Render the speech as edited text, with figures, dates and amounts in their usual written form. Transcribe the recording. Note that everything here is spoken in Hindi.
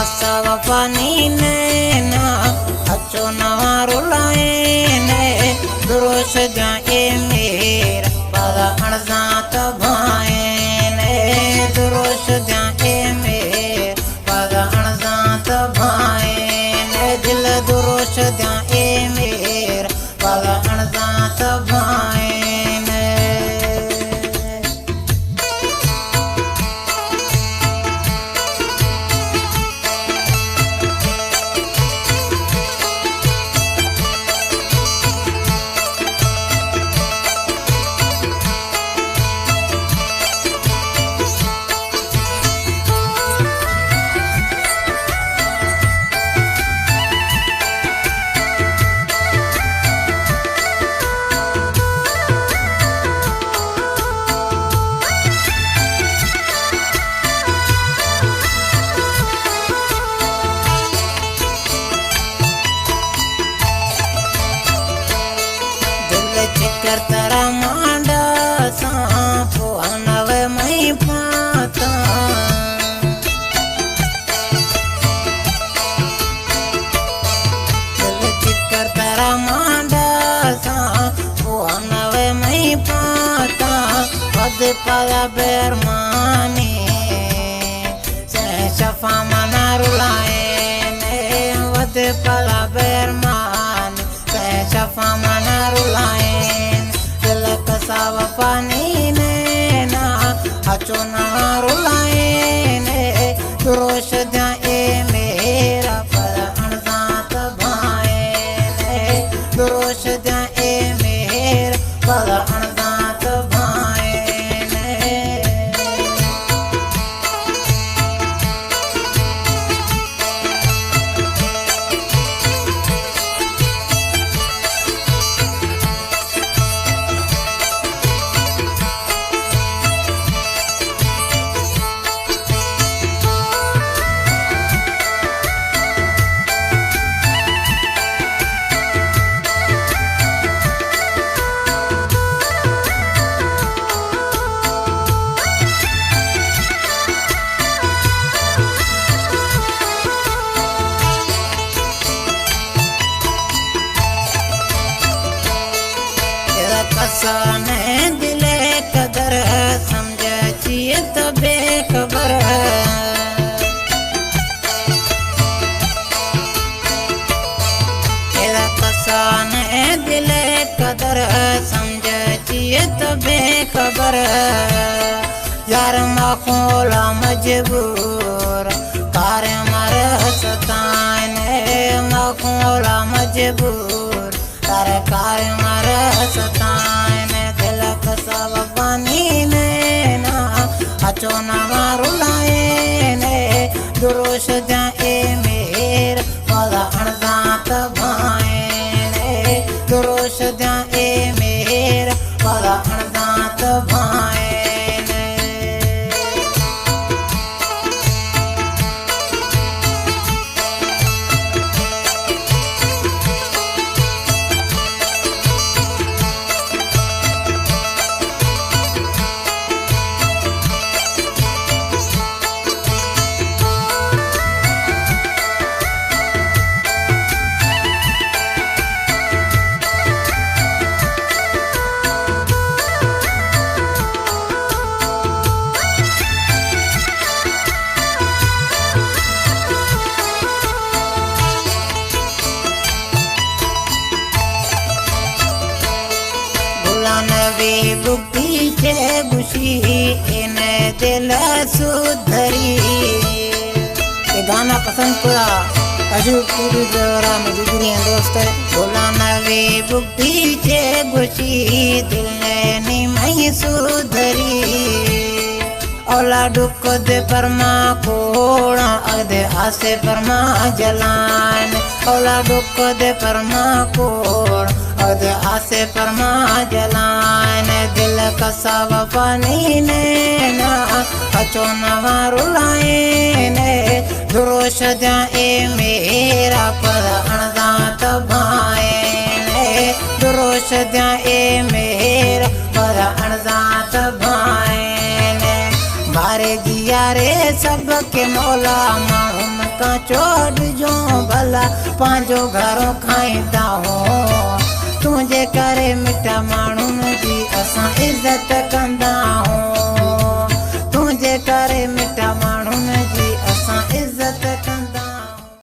कसव पानी नैना अच्छो नवारो लाए दुरुश जाए मेरा पदा अणजात भाए दुरुश जाए मेरा पदा अणजात भाए दिल दुरुश जाए मेरा पदा अणजात भाए चिकर तरा मांडा सांपो अनवे मई पाता चिकर तरा मांडा सांपो अनवे मई पाता वद पदा बेरमानी से शफा मना रुलाए वद पदा बेरमानी से शफा मना रुलाए कसव पानी नैना अच्छो नवारो लाए दुरुश जाए मेरा पदा अणजात भाए दुरुश जाए मेरा पदा अणजात भाए कसाने दिले कदर समझे चिए तो बेखबर कसाने दिले कदर समझे चिए तो बेखबर यार मखोला मजबूर कार मर सताने मखोला मजबूर कार मर सताने दिल कसव पानी नैना अच्छो नवारो लाए दुरुश जाए मेरा पदा अणजात भाए दुरुश जाए मेरा पदा अणजात भाए नवी बुद्धि के बुशी इन दिल सुधरी ये गाना पसंद पूरा अजू पूरी जोरा में जुगरी हैं दोस्त बोला नवी बुद्धि के बुशी दिल ने मई सुधरी औला दुख दे परमा कोड़ा अगदे आसे परमा जलान औला दुख दे परमा कोड़ा अगदे आसे परमा जलान दिल कसव पानी नैना अच्छो नवारो लाए दुरुश जाए मेरा पदा अणजात भाए दुरुश जाए मेरा पदा अणजात भाए बारे जिया रे सबके मौला माण्हुनि खां चोॾिजो भला पंहिंजो घरो खाईंदा हो तुंहिंजे करे मिठा माण्हुनि जी असां इज़त कंदा